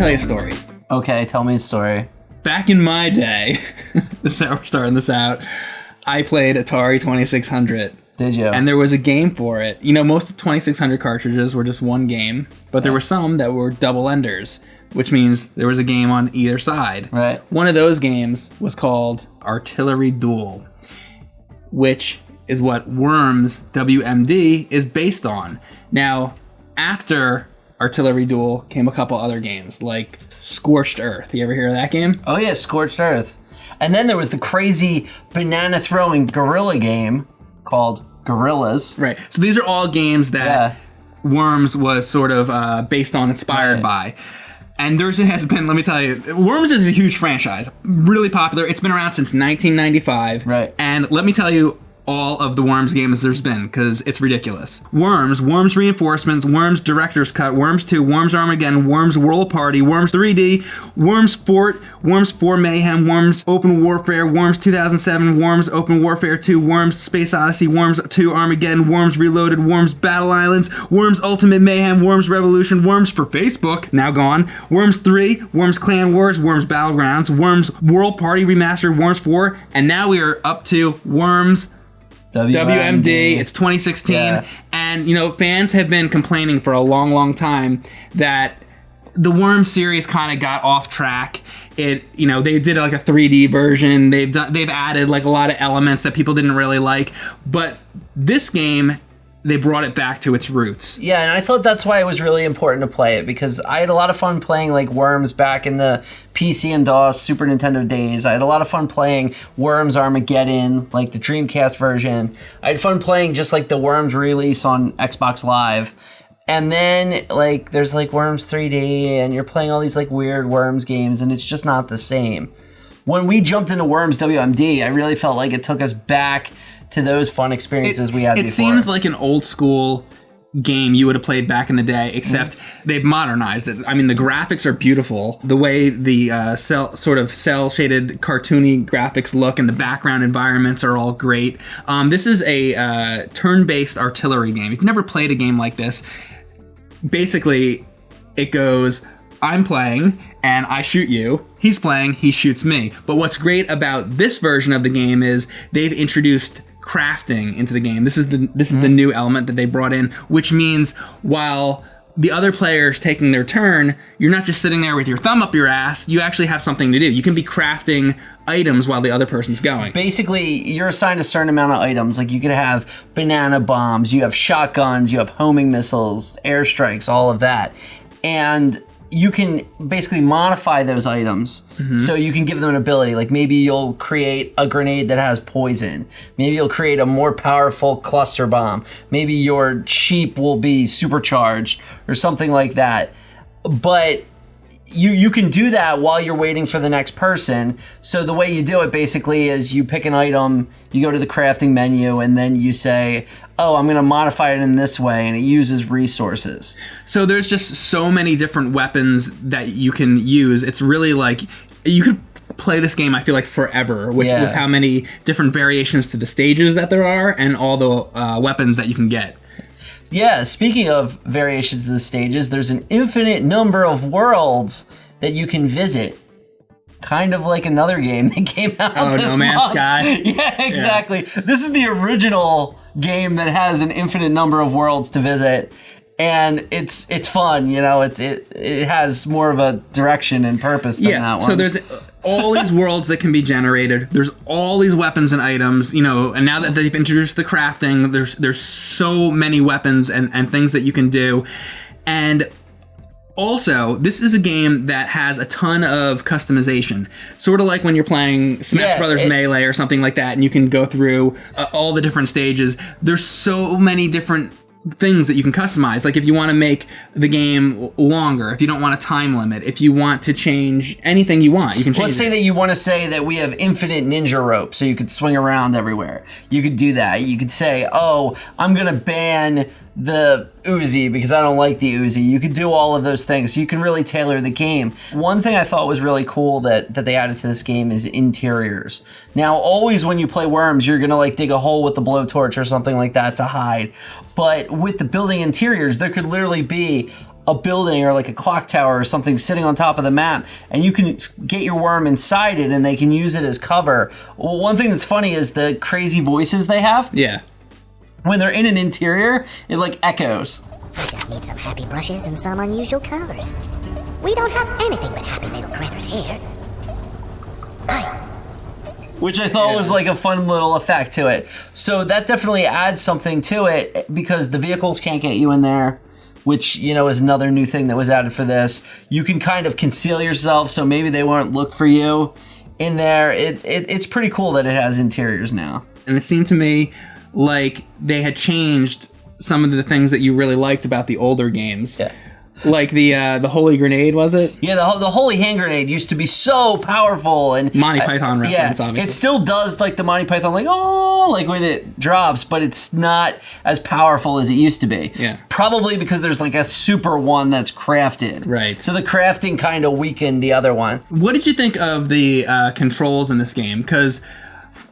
tell you a story. Okay, tell me a story. Back in my day, this is how we're starting this out, I played Atari 2600. Did you? And there was a game for it. You know, most of 2600 cartridges were just one game, but there were some that were double enders, which means there was a game on either side. Right. One of those games was called Artillery Duel, which is what Worms W.M.D. is based on. Now, after Artillery Duel came a couple other games, like Scorched Earth. You ever hear of that game? Oh yeah, Scorched Earth. And then there was the crazy banana-throwing gorilla game called Gorillas. Right. So these are all games that Worms was sort of based on, inspired by. And there has been, let me tell you, Worms is a huge franchise. Really popular. It's been around since 1995. Right. And let me tell you all of the Worms games there's been, because it's ridiculous. Worms, Worms Reinforcements, Worms Director's Cut, Worms 2, Worms Armageddon, Worms World Party, Worms 3D, Worms Fort, Worms 4 Mayhem, Worms Open Warfare, Worms 2007, Worms Open Warfare 2, Worms Space Odyssey, Worms 2 Armageddon, Worms Reloaded, Worms Battle Islands, Worms Ultimate Mayhem, Worms Revolution, Worms for Facebook, now gone, Worms 3, Worms Clan Wars, Worms Battlegrounds, Worms World Party Remastered, Worms 4, and now we are up to Worms W.M.D. It's 2016, and you know, fans have been complaining for a long, long time that the Worms series kind of got off track. They did like a 3D version. They've added like a lot of elements that people didn't really like, but this game, they brought it back to its roots. Yeah, and I thought that's why it was really important to play it, because I had a lot of fun playing like Worms back in the PC and DOS Super Nintendo days. I had a lot of fun playing Worms Armageddon, like the Dreamcast version. I had fun playing just like the Worms release on Xbox Live. And then like there's like Worms 3D, and you're playing all these like weird Worms games, and it's just not the same. When we jumped into Worms WMD, I really felt like it took us back to those fun experiences we had before. It seems like an old school game you would have played back in the day, except they've modernized it. I mean, the graphics are beautiful. The way the cell-shaded cartoony graphics look and the background environments are all great. This is a turn-based artillery game. If you've never played a game like this, basically it goes, I'm playing and I shoot you. He's playing, he shoots me. But what's great about this version of the game is they've introduced crafting into the game. This is the new element that they brought in, which means while the other player's taking their turn, you're not just sitting there with your thumb up your ass. You actually have something to do. You can be crafting items while the other person's going. Basically, you're assigned a certain amount of items. Like you could have banana bombs, you have shotguns, you have homing missiles, airstrikes, all of that. And you can basically modify those items so you can give them an ability. Like maybe you'll create a grenade that has poison. Maybe you'll create a more powerful cluster bomb. Maybe your sheep will be supercharged or something like that. But you can do that while you're waiting for the next person. So the way you do it basically is you pick an item, you go to the crafting menu, and then you say, oh, I'm going to modify it in this way, and it uses resources. So there's just so many different weapons that you can use. It's really like, you could play this game, I feel like, forever, with how many different variations to the stages that there are and all the weapons that you can get. Yeah, speaking of variations of the stages, there's an infinite number of worlds that you can visit. Kind of like another game that came out this No Man's month. Sky. Yeah, exactly. Yeah. This is the original game that has an infinite number of worlds to visit. And it's fun, you know, it has more of a direction and purpose than that one. So there's all these worlds that can be generated. There's all these weapons and items, you know, and now that they've introduced the crafting, there's so many weapons and things that you can do. And also, this is a game that has a ton of customization. Sort of like when you're playing Smash Brothers Melee or something like that, and you can go through all the different stages. There's so many different things that you can customize. Like if you want to make the game longer, if you don't want a time limit, if you want to change anything you want, you can change Let's say that you want to say that we have infinite ninja rope, so you could swing around everywhere. You could do that. You could say, oh, I'm going to ban the Uzi because I don't like the Uzi. You could do all of those things. So you can really tailor the game. One thing I thought was really cool that they added to this game is interiors. Now, always when you play Worms, you're going to like dig a hole with the blowtorch or something like that to hide. But with the building interiors, there could literally be a building or like a clock tower or something sitting on top of the map, and you can get your worm inside it and they can use it as cover. Well, one thing that's funny is the crazy voices they have. Yeah. When they're in an interior, it like echoes. I just need some happy brushes and some unusual colors. We don't have anything but happy little critters here. Hi. Which I thought was like a fun little effect to it. So that definitely adds something to it because the vehicles can't get you in there, which, you know, is another new thing that was added for this. You can kind of conceal yourself so maybe they won't look for you in there. It's pretty cool that it has interiors now. And it seemed to me like they had changed some of the things that you really liked about the older games. Yeah. Like the holy grenade, was it? Yeah, the holy hand grenade used to be so powerful, and Monty Python reference, yeah, obviously. it still does like the Monty Python, like like when it drops, but it's not as powerful as it used to be. Yeah. Probably because there's like a super one that's crafted. Right. So the crafting kind of weakened the other one. What did you think of the controls in this game? Because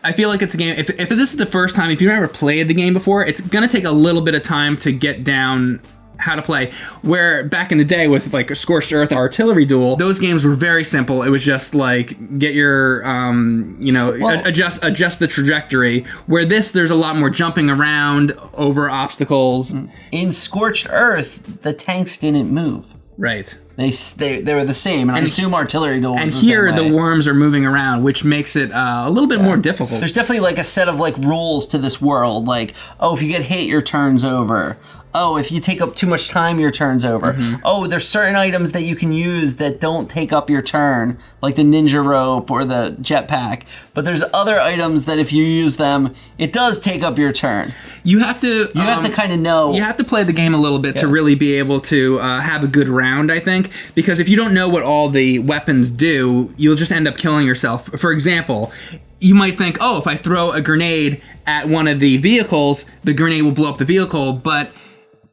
I feel like it's a game, if this is the first time, if you've never played the game before, it's going to take a little bit of time to get down how to play. Where back in the day with like Scorched Earth and Artillery Duel, those games were very simple. It was just like get your adjust the trajectory. Where there's a lot more jumping around over obstacles. In Scorched Earth, the tanks didn't move. Right. They were the same, and I assume Artillery Duel was and the here same way. the worms are moving around, which makes it a little bit more difficult. There's definitely like a set of like rules to this world, like, oh, if you get hit, your turn's over. Oh, if you take up too much time, your turn's over. Mm-hmm. Oh, there's certain items that you can use that don't take up your turn, like the ninja rope or the jetpack. But there's other items that if you use them, it does take up your turn. You have to kind of know. You have to play the game a little bit to really be able to have a good round, I think. Because if you don't know what all the weapons do, you'll just end up killing yourself. For example, you might think, oh, if I throw a grenade at one of the vehicles, the grenade will blow up the vehicle, but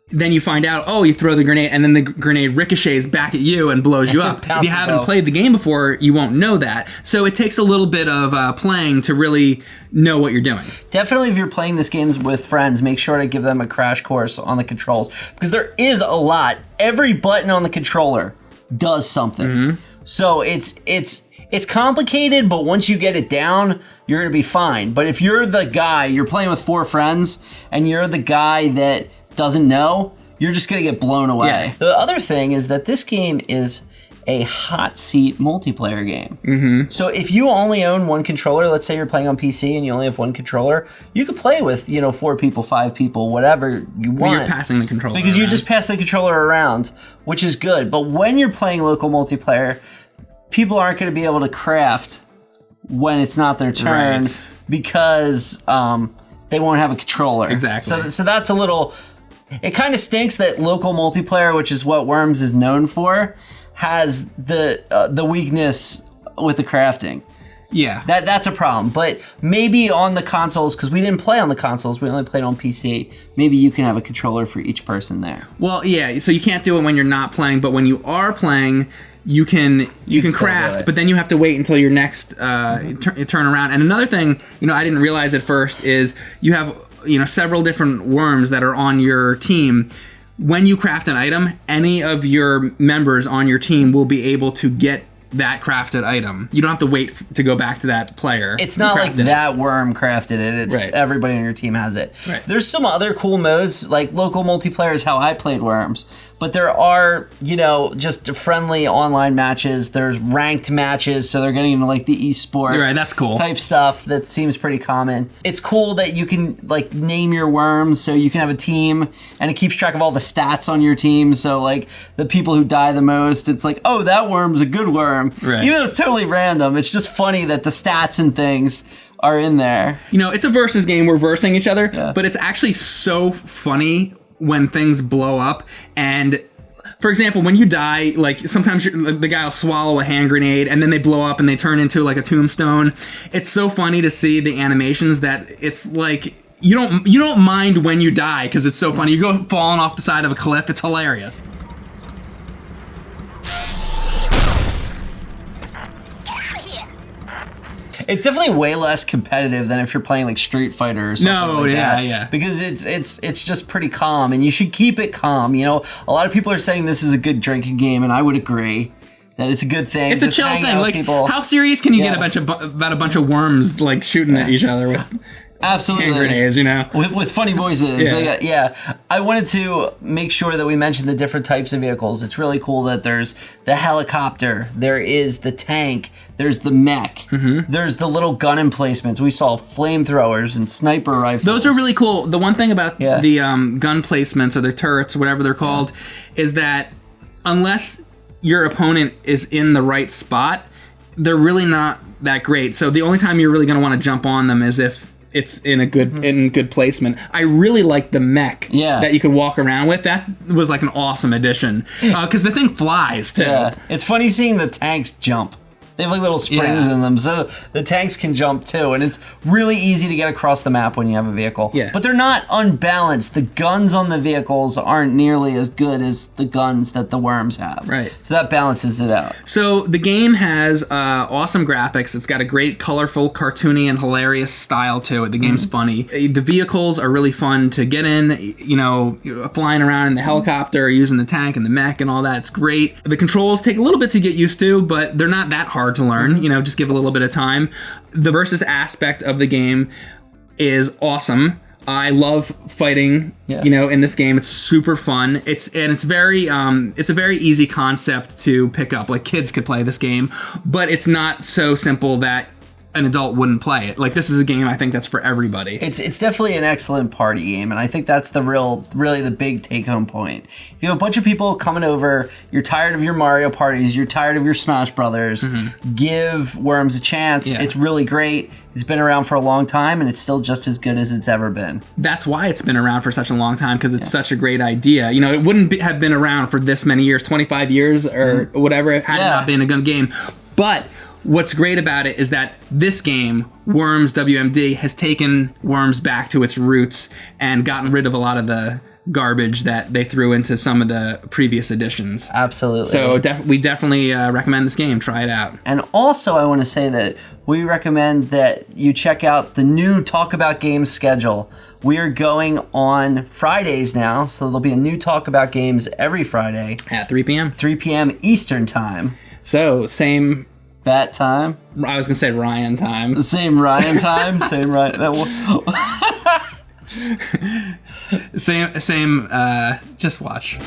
then you find out, oh, you throw the grenade, and then the grenade ricochets back at you and blows you up. If you haven't played the game before, you won't know that. So it takes a little bit of playing to really know what you're doing. Definitely, if you're playing this game with friends, make sure to give them a crash course on the controls, because there is a lot. Every button on the controller does something. Mm-hmm. So it's complicated, but once you get it down, you're going to be fine. But if you're the guy, you're playing with 4 friends, and you're the guy that doesn't know, you're just going to get blown away. Yeah. The other thing is that this game is a hot seat multiplayer game. Mm-hmm. So if you only own one controller, let's say you're playing on PC and you only have one controller, you could play with, 4 people, 5 people, whatever you want. You're passing the controller because around. you just pass the controller around, which is good. But when you're playing local multiplayer, people aren't going to be able to craft when it's not their turn because they won't have a controller. Exactly. So that's a little... It kind of stinks that local multiplayer, which is what Worms is known for, has the weakness with the crafting. Yeah. That's a problem. But maybe on the consoles, because we didn't play on the consoles, we only played on PC, maybe you can have a controller for each person there. Well, yeah, so you can't do it when you're not playing, but when you are playing, you can craft, but then you have to wait until your next turn around. And another thing, I didn't realize at first is you have several different worms that are on your team. When you craft an item, any of your members on your team will be able to get that crafted item. You don't have to wait to go back to that player. It's not like that worm crafted it. It's everybody on your team has it. Right. There's some other cool modes, like local multiplayer is how I played Worms. But there are, just friendly online matches. There's ranked matches, so they're getting into like the esport that's cool. type stuff that seems pretty common. It's cool that you can like name your worms, so you can have a team, and it keeps track of all the stats on your team. So like the people who die the most, it's like, oh, that worm's a good worm. Right. Even though it's totally random, it's just funny that the stats and things are in there. It's a versus game. We're versing each other, but it's actually so funny when things blow up. And for example, when you die, like sometimes the guy will swallow a hand grenade and then they blow up and they turn into like a tombstone. It's so funny to see the animations that it's like you don't mind when you die because it's so funny. You go falling off the side of a cliff. It's hilarious. It's definitely way less competitive than if you're playing like Street Fighter or something like that. Yeah. Because it's just pretty calm, and you should keep it calm. You know, a lot of people are saying this is a good drinking game, and I would agree that it's a good thing. It's a chill thing. Like, how serious can you get about a bunch of worms like shooting at each other with absolutely hand grenades? You know, with funny voices. I wanted to make sure that we mentioned the different types of vehicles. It's really cool that there's the helicopter, there is the tank, there's the mech, there's the little gun emplacements. We saw flamethrowers and sniper rifles. Those are really cool. The one thing about the gun placements or the turrets, whatever they're called, is that unless your opponent is in the right spot, they're really not that great. So the only time you're really going to want to jump on them is if it's in a good placement. I really like the mech that you could walk around with. That was like an awesome addition because the thing flies too. Yeah, it's funny seeing the tanks jump. They have like little springs in them, so the tanks can jump too, and it's really easy to get across the map when you have a vehicle. Yeah. But they're not unbalanced. The guns on the vehicles aren't nearly as good as the guns that the worms have. Right. So that balances it out. So the game has awesome graphics. It's got a great, colorful, cartoony, and hilarious style to it. The game's funny. The vehicles are really fun to get in, you know, flying around in the helicopter, using the tank and the mech and all that. It's great. The controls take a little bit to get used to, but they're not that hard to learn. You know, just give a little bit of time. The versus aspect of the game is awesome. I love fighting, you know, in this game. It's super fun. It's a very easy concept to pick up. Like, kids could play this game, but it's not so simple that an adult wouldn't play it. Like, this is a game I think that's for everybody. It's definitely an excellent party game, and I think that's really the big take-home point. If you have a bunch of people coming over, you're tired of your Mario parties, you're tired of your Smash Brothers, give Worms a chance. Yeah. It's really great. It's been around for a long time, and it's still just as good as it's ever been. That's why it's been around for such a long time, because it's such a great idea. You know, it wouldn't have been around for this many years, 25 years or whatever, had it not been a gun game. But what's great about it is that this game, Worms W.M.D, has taken Worms back to its roots and gotten rid of a lot of the garbage that they threw into some of the previous editions. Absolutely. So we definitely recommend this game. Try it out. And also, I want to say that we recommend that you check out the new Talk About Games schedule. We are going on Fridays now, so there'll be a new Talk About Games every Friday. At 3 p.m. 3 p.m. Eastern Time. So, same... That time. I was going to say Ryan time. Same Ryan time. Same Ryan. Same, just watch.